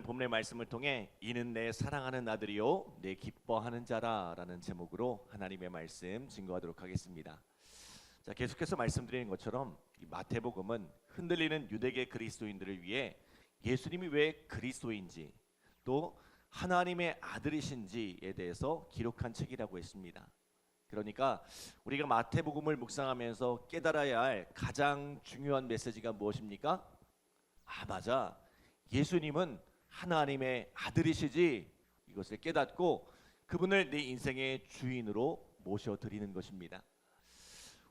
오늘은 본문의 말씀을 통해 이는 내 사랑하는 아들이요 내 기뻐하는 자라라는 제목으로 하나님의 말씀 증거하도록 하겠습니다. 자, 계속해서 말씀드리는 것처럼 이 마태복음은 흔들리는 유대계 그리스도인들을 위해 예수님이 왜 그리스도인지 또 하나님의 아들이신지에 대해서 기록한 책이라고 했습니다. 그러니까 우리가 마태복음을 묵상하면서 깨달아야 할 가장 중요한 메시지가 무엇입니까? 맞아. 예수님은 하나님의 아들이시지. 이것을 깨닫고 그분을 내 인생의 주인으로 모셔드리는 것입니다.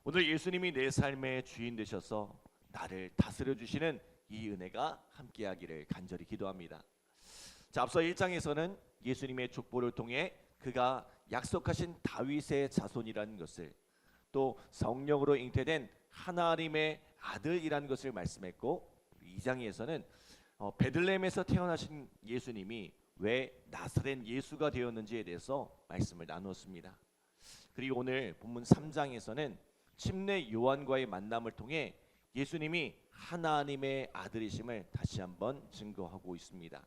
오늘 예수님이 내 삶의 주인 되셔서 나를 다스려 주시는 이 은혜가 함께하기를 간절히 기도합니다. 자, 앞서 1장에서는 예수님의 족보를 통해 그가 약속하신 다윗의 자손이라는 것을, 또 성령으로 잉태된 하나님의 아들이라는 것을 말씀했고, 2장에서는 베들레헴에서 태어나신 예수님이 왜 나사렛 예수가 되었는지에 대해서 말씀을 나누었습니다. 그리고 오늘 본문 3장에서는 침례 요한과의 만남을 통해 예수님이 하나님의 아들이심을 다시 한번 증거하고 있습니다.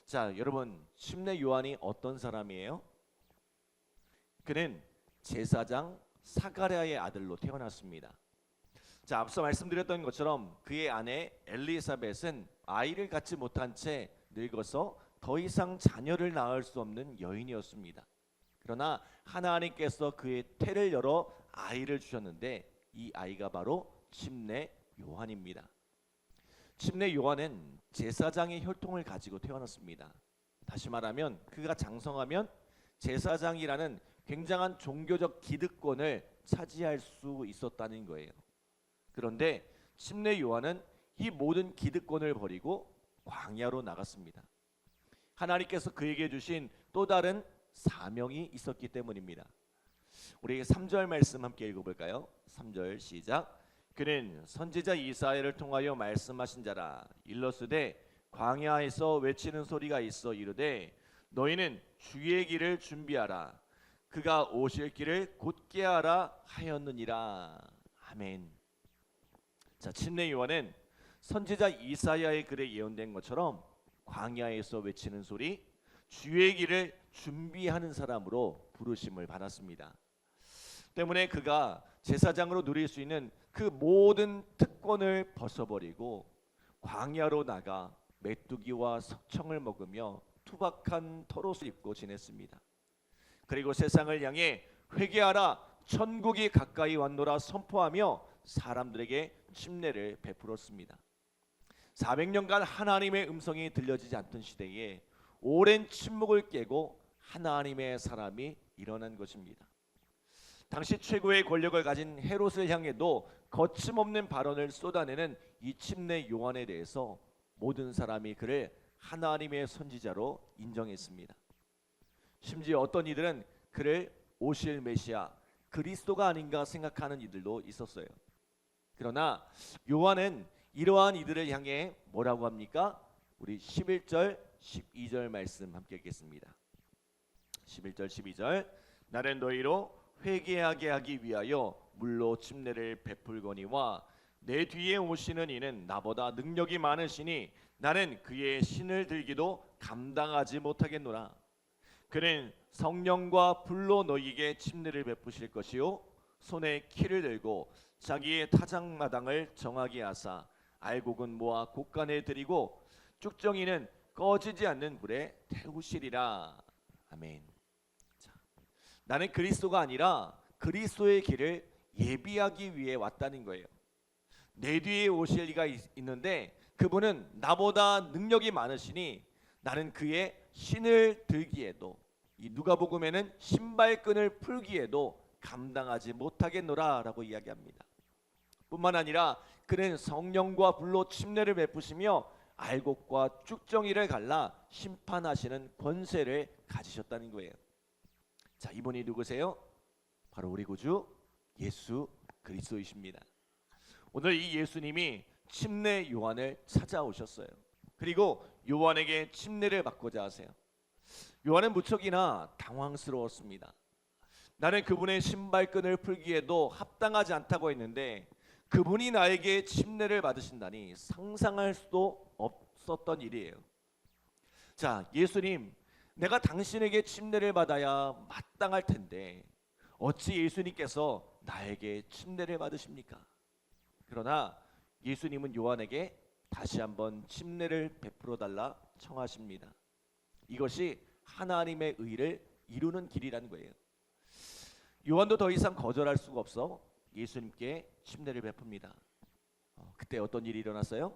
자, 여러분, 침례 요한이 어떤 사람이에요? 그는 제사장 사가랴의 아들로 태어났습니다. 자, 앞서 말씀드렸던 것처럼 그의 아내 엘리사벳은 아이를 갖지 못한 채 늙어서 더 이상 자녀를 낳을 수 없는 여인이었습니다. 그러나 하나님께서 그의 태를 열어 아이를 주셨는데 이 아이가 바로 침례 요한입니다. 침례 요한은 제사장의 혈통을 가지고 태어났습니다. 다시 말하면 그가 장성하면 제사장이라는 굉장한 종교적 기득권을 차지할 수 있었다는 거예요. 그런데 침례 요한은 이 모든 기득권을 버리고 광야로 나갔습니다. 하나님께서 그에게 주신 또 다른 사명이 있었기 때문입니다. 우리 3절 말씀 함께 읽어볼까요? 3절 시작. 그는 선지자 이사야를 통하여 말씀하신 자라. 일러스되 광야에서 외치는 소리가 있어 이르되 너희는 주의 길을 준비하라. 그가 오실 길을 곧게 하라 하였느니라. 아멘. 자, 침례 요한은 선지자 이사야의 글에 예언된 것처럼 광야에서 외치는 소리, 주의 길을 준비하는 사람으로 부르심을 받았습니다. 때문에 그가 제사장으로 누릴 수 있는 그 모든 특권을 벗어버리고 광야로 나가 메뚜기와 석청을 먹으며 투박한 털옷을 입고 지냈습니다. 그리고 세상을 향해 회개하라, 천국이 가까이 왔노라 선포하며 사람들에게 침례를 베풀었습니다. 400년간 하나님의 음성이 들려지지 않던 시대에 오랜 침묵을 깨고 하나님의 사람이 일어난 것입니다. 당시 최고의 권력을 가진 헤롯을 향해도 거침없는 발언을 쏟아내는 이 침례 요한에 대해서 모든 사람이 그를 하나님의 선지자로 인정했습니다. 심지어 어떤 이들은 그를 오실 메시아 그리스도가 아닌가 생각하는 이들도 있었어요. 그러나 요한은 이러한 이들을 향해 뭐라고 합니까? 우리 11절 12절 말씀 함께 읽겠습니다. 11절 12절. 나는 너희로 회개하게 하기 위하여 물로 침례를 베풀거니와 내 뒤에 오시는 이는 나보다 능력이 많으시니 나는 그의 신을 들기도 감당하지 못하겠노라. 그는 성령과 불로 너희에게 침례를 베푸실 것이요 손에 키를 들고 자기의 타작마당을 정하게 하사 알곡은 모아 곳간에 들이고 쭉정이는 꺼지지 않는 불에 태우시리라. 아멘. 자, 나는 그리스도가 아니라 그리스도의 길을 예비하기 위해 왔다는 거예요. 내 뒤에 오실 이가 있는데 그분은 나보다 능력이 많으시니 나는 그의 신을 들기에도, 이 누가복음에는 신발끈을 풀기에도 감당하지 못하겠노라 라고 이야기합니다. 뿐만 아니라 그는 성령과 불로 침례를 베푸시며 알곡과 쭉정이를 갈라 심판하시는 권세를 가지셨다는 거예요. 자, 이분이 누구세요? 바로 우리 구주 예수 그리스도이십니다. 오늘 이 예수님이 침례 요한을 찾아오셨어요. 그리고 요한에게 침례를 받고자 하세요. 요한은 무척이나 당황스러웠습니다. 나는 그분의 신발끈을 풀기에도 합당하지 않다고 했는데 그분이 나에게 침례를 받으신다니 상상할 수도 없었던 일이에요. 자, 예수님, 내가 당신에게 침례를 받아야 마땅할 텐데 어찌 예수님께서 나에게 침례를 받으십니까? 그러나 예수님은 요한에게 다시 한번 침례를 베풀어 달라 청하십니다. 이것이 하나님의 의를 이루는 길이라는 거예요. 요한도 더 이상 거절할 수가 없어 예수님께 침례를 베풉니다. 그때 어떤 일이 일어났어요?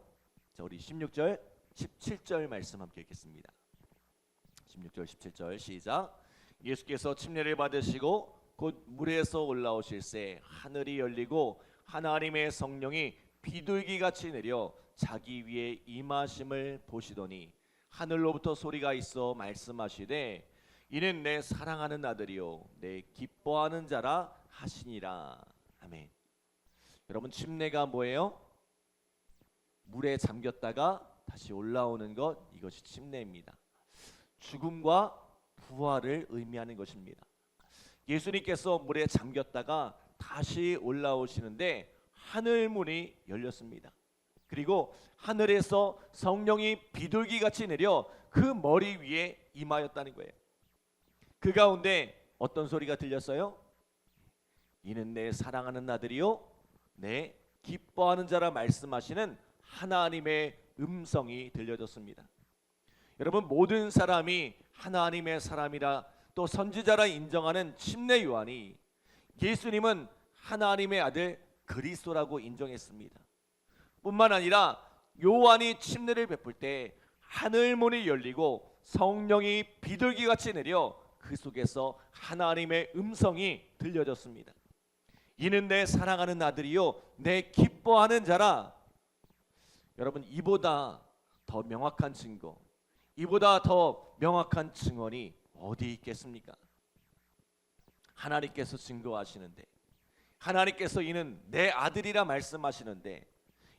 자, 우리 16절, 17절 말씀 함께 읽겠습니다. 16절, 17절 시작. 예수께서 침례를 받으시고 곧 물에서 올라오실새 하늘이 열리고 하나님의 성령이 비둘기같이 내려 자기 위에 임하심을 보시더니 하늘로부터 소리가 있어 말씀하시되 이는 내 사랑하는 아들이요 내 기뻐하는 자라 하시니라. 아멘. 여러분, 침례가 뭐예요? 물에 잠겼다가 다시 올라오는 것, 이것이 침례입니다. 죽음과 부활을 의미하는 것입니다. 예수님께서 물에 잠겼다가 다시 올라오시는데 하늘문이 열렸습니다. 그리고 하늘에서 성령이 비둘기같이 내려 그 머리 위에 임하였다는 거예요. 그 가운데 어떤 소리가 들렸어요? 이는 내 사랑하는 아들이요 내 기뻐하는 자라 말씀하시는 하나님의 음성이 들려졌습니다. 여러분, 모든 사람이 하나님의 사람이라 또 선지자라 인정하는 침례 요한이 예수님은 하나님의 아들 그리스도라고 인정했습니다. 뿐만 아니라 요한이 침례를 베풀 때 하늘문이 열리고 성령이 비둘기같이 내려 그 속에서 하나님의 음성이 들려졌습니다. 이는 내 사랑하는 아들이요 내 기뻐하는 자라. 여러분, 이보다 더 명확한 증거, 이보다 더 명확한 증언이 어디 있겠습니까? 하나님께서 증거하시는데, 하나님께서 이는 내 아들이라 말씀하시는데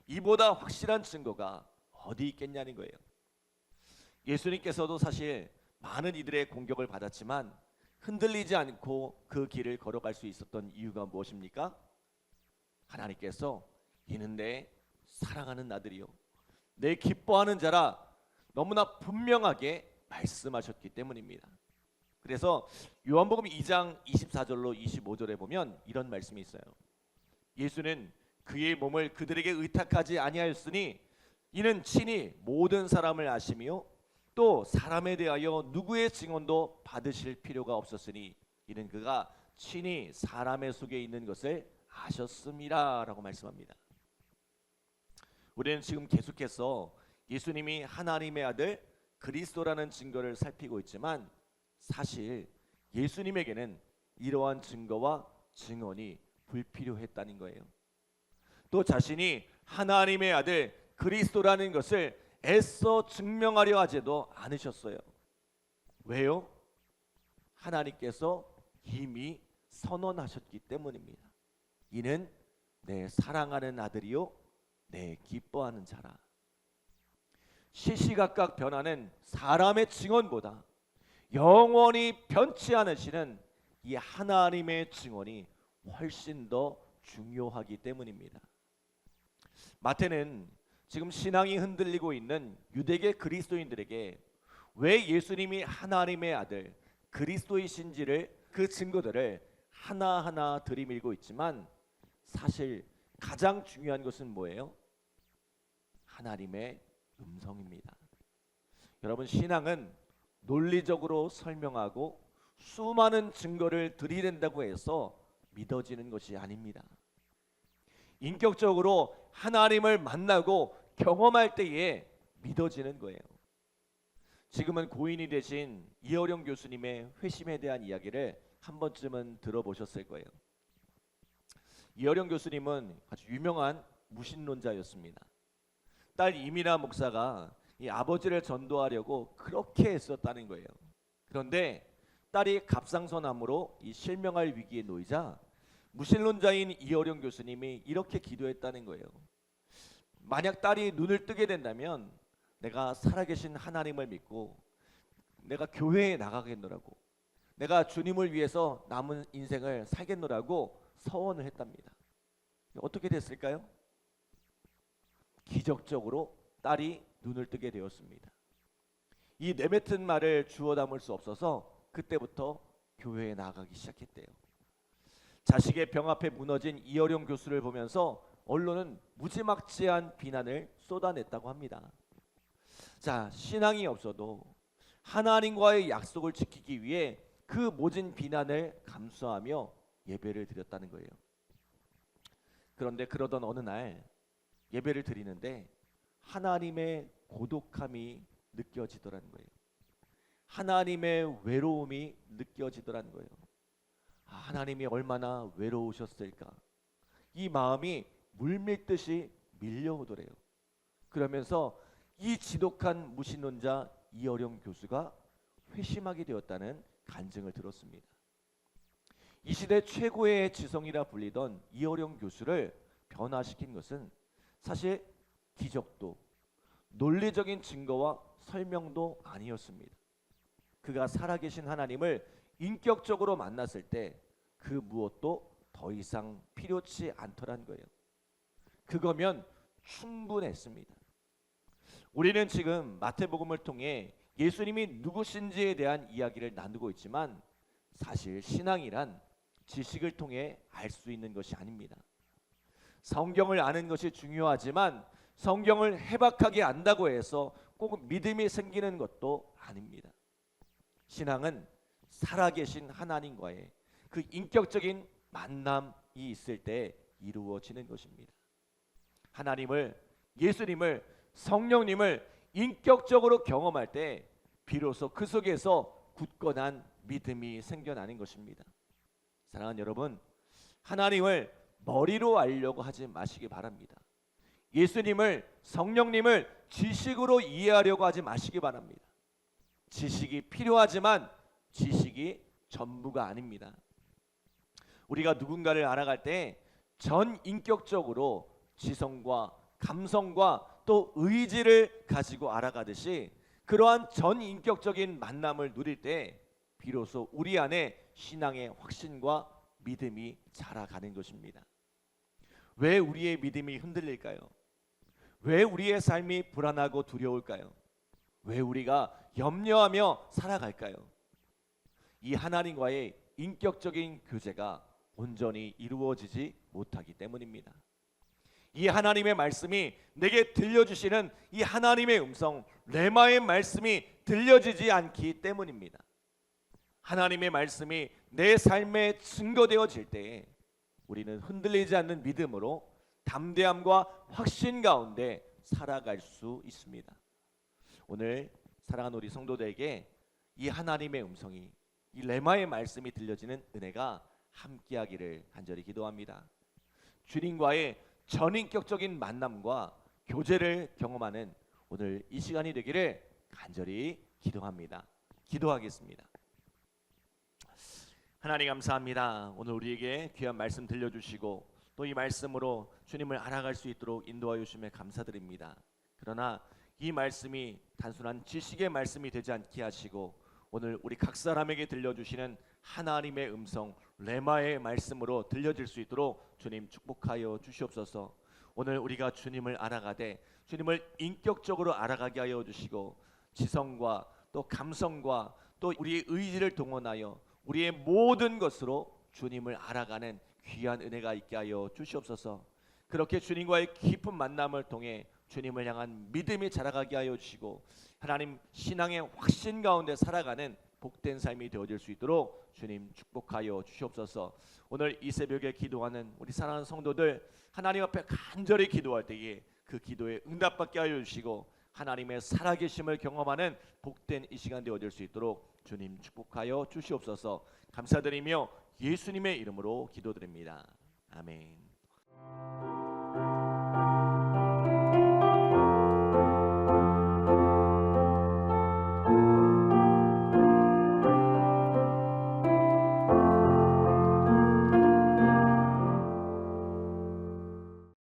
이보다 확실한 증거가 어디 있겠냐는 거예요. 예수님께서도 사실 많은 이들의 공격을 받았지만 흔들리지 않고 그 길을 걸어갈 수 있었던 이유가 무엇입니까? 하나님께서 이는 내 사랑하는 아들이요 내 기뻐하는 자라 너무나 분명하게 말씀하셨기 때문입니다. 그래서 요한복음 2장 24절로 25절에 보면 이런 말씀이 있어요. 예수는 그의 몸을 그들에게 의탁하지 아니하였으니 이는 친히 모든 사람을 아시며 또 사람에 대하여 누구의 증언도 받으실 필요가 없었으니 이는 그가 친히 사람의 속에 있는 것을 아셨음이라 라고 말씀합니다. 우리는 지금 계속해서 예수님이 하나님의 아들 그리스도라는 증거를 살피고 있지만 사실 예수님에게는 이러한 증거와 증언이 불필요했다는 거예요. 또 자신이 하나님의 아들 그리스도라는 것을 애써 증명하려 하지도 않으셨어요. 왜요? 하나님께서 이미 선언하셨기 때문입니다. 이는 내 사랑하는 아들이요 내 기뻐하는 자라. 시시각각 변하는 사람의 증언보다 영원히 변치 않으시는 이 하나님의 증언이 훨씬 더 중요하기 때문입니다. 마태는 지금 신앙이 흔들리고 있는 유대계 그리스도인들에게 왜 예수님이 하나님의 아들 그리스도이신지를 그 증거들을 하나하나 들이밀고 있지만 사실 가장 중요한 것은 뭐예요? 하나님의 음성입니다. 여러분, 신앙은 논리적으로 설명하고 수많은 증거를 들이댄다고 해서 믿어지는 것이 아닙니다. 인격적으로 하나님을 만나고 경험할 때에 믿어지는 거예요. 지금은 고인이 되신 이어령 교수님의 회심에 대한 이야기를 한 번쯤은 들어보셨을 거예요. 이어령 교수님은 아주 유명한 무신론자였습니다. 딸 이민아 목사가 이 아버지를 전도하려고 그렇게 애썼다는 거예요. 그런데 딸이 갑상선암으로 이 실명할 위기에 놓이자 무신론자인 이어령 교수님이 이렇게 기도했다는 거예요. 만약 딸이 눈을 뜨게 된다면 내가 살아계신 하나님을 믿고 내가 교회에 나가겠노라고, 내가 주님을 위해서 남은 인생을 살겠노라고 서원을 했답니다. 어떻게 됐을까요? 기적적으로 딸이 눈을 뜨게 되었습니다. 이 내뱉은 말을 주워 담을 수 없어서 그때부터 교회에 나아가기 시작했대요. 자식의 병 앞에 무너진 이어령 교수를 보면서 언론은 무지막지한 비난을 쏟아냈다고 합니다. 자, 신앙이 없어도 하나님과의 약속을 지키기 위해 그 모진 비난을 감수하며 예배를 드렸다는 거예요. 그런데 그러던 어느 날 예배를 드리는데 하나님의 고독함이 느껴지더라는 거예요. 하나님의 외로움이 느껴지더라는 거예요. 하나님이 얼마나 외로우셨을까? 이 마음이 물밀듯이 밀려오더래요. 그러면서 이 지독한 무신론자 이어령 교수가 회심하게 되었다는 간증을 들었습니다. 이 시대 최고의 지성이라 불리던 이어령 교수를 변화시킨 것은 사실 기적도 논리적인 증거와 설명도 아니었습니다. 그가 살아계신 하나님을 인격적으로 만났을 때 그 무엇도 더 이상 필요치 않더란 거예요. 그거면 충분했습니다. 우리는 지금 마태복음을 통해 예수님이 누구신지에 대한 이야기를 나누고 있지만 사실 신앙이란 지식을 통해 알 수 있는 것이 아닙니다. 성경을 아는 것이 중요하지만 성경을 해박하게 안다고 해서 꼭 믿음이 생기는 것도 아닙니다. 신앙은 살아계신 하나님과의 그 인격적인 만남이 있을 때 이루어지는 것입니다. 하나님을, 예수님을, 성령님을 인격적으로 경험할 때 비로소 그 속에서 굳건한 믿음이 생겨나는 것입니다. 사랑하는 여러분, 하나님을 머리로 알려고 하지 마시기 바랍니다. 예수님을, 성령님을 지식으로 이해하려고 하지 마시기 바랍니다. 지식이 필요하지만 지식이 전부가 아닙니다. 우리가 누군가를 알아갈 때 전 인격적으로 지성과 감성과 또 의지를 가지고 알아가듯이 그러한 전 인격적인 만남을 누릴 때 비로소 우리 안에 신앙의 확신과 믿음이 자라가는 것입니다. 왜 우리의 믿음이 흔들릴까요? 왜 우리의 삶이 불안하고 두려울까요? 왜 우리가 염려하며 살아갈까요? 이 하나님과의 인격적인 교제가 온전히 이루어지지 못하기 때문입니다. 이 하나님의 말씀이 내게 들려주시는 이 하나님의 음성, 레마의 말씀이 들려지지 않기 때문입니다. 하나님의 말씀이 내 삶에 증거되어질 때에 우리는 흔들리지 않는 믿음으로 담대함과 확신 가운데 살아갈 수 있습니다. 오늘 사랑하는 우리 성도들에게 이 하나님의 음성이, 이 레마의 말씀이 들려지는 은혜가 함께하기를 간절히 기도합니다. 주님과의 전인격적인 만남과 교제를 경험하는 오늘 이 시간이 되기를 간절히 기도합니다. 기도하겠습니다. 하나님 감사합니다. 오늘 우리에게 귀한 말씀 들려주시고 또 이 말씀으로 주님을 알아갈 수 있도록 인도하여 주심에 감사드립니다. 그러나 이 말씀이 단순한 지식의 말씀이 되지 않게 하시고 오늘 우리 각 사람에게 들려주시는 하나님의 음성 레마의 말씀으로 들려질 수 있도록 주님 축복하여 주시옵소서. 오늘 우리가 주님을 알아가되 주님을 인격적으로 알아가게 하여 주시고 지성과 또 감성과 또 우리의 의지를 동원하여 우리의 모든 것으로 주님을 알아가는 귀한 은혜가 있게 하여 주시옵소서. 그렇게 주님과의 깊은 만남을 통해 주님을 향한 믿음이 자라가게 하여 주시고 하나님 신앙의 확신 가운데 살아가는 복된 삶이 되어질 수 있도록 주님 축복하여 주시옵소서. 오늘 이 새벽에 기도하는 우리 사랑하는 성도들 하나님 앞에 간절히 기도할 때에 그 기도에 응답받게 하여 주시고 하나님의 살아계심을 경험하는 복된 이 시간 되어질 수 있도록 주님 축복하여 주시옵소서. 감사드리며 예수님의 이름으로 기도드립니다. 아멘.